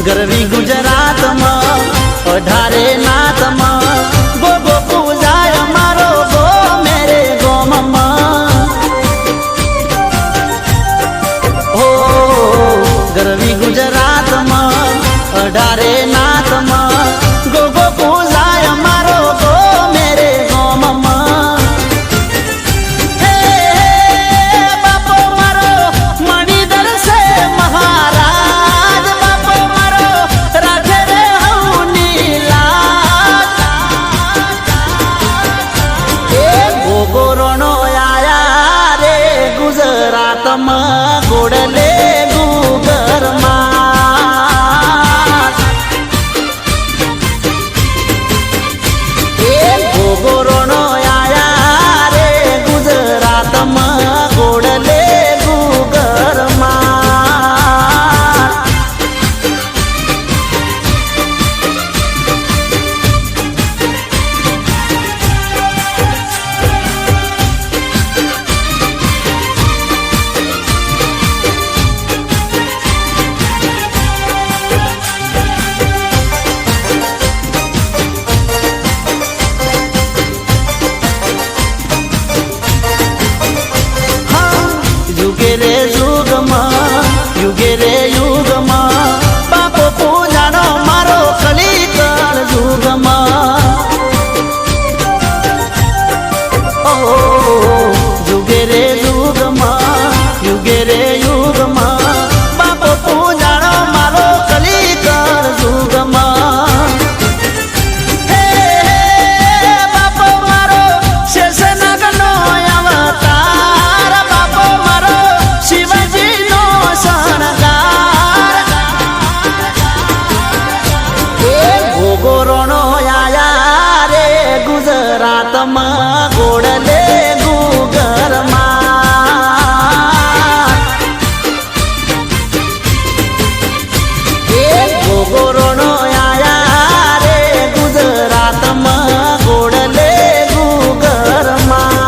ગરવી ગુજરાત માં 18 નાથ માં ગોગો પૂજાય મારો ગો મેરે ગોમમાં હો ગરવી ગુજરાત માં 18 નાથ માં ગોગો પૂજાય મારો ગો મેરે ગોમમાં હે બાપો મારો મણિધર સે મહારાજ બાપો મારો રાખે રે હઉની લાજ એ ગોગોરણો આયા રે ગુજરાતમાં ગોડલે ગુગરમાં એ ગોગોરણો આયા રે ગુજરાતમાં ગોડલે ગુગરમાં યુગે રે યુગમાં બાપો પૂજાનો મારો કલિકળ યુગમાં ઓ યુગે રે યુગમાં બાપો પૂજાનો મારો કલિકળ યુગમાં હે બાપો મારો શેષનાગનો અવતાર બાપો મારો શિવજીનો શણગાર એ ગોગોરણો આયા રે ગુજરાતમાં ગોડલે ગુગરમાં એ ગોગોરણો આયા રે ગુજરાતમાં ગોડલે ગુગરમાં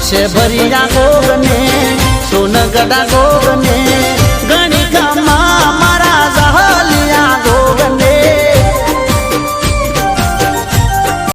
છે ભરિયા ગોગને સોનગઢા ગોગને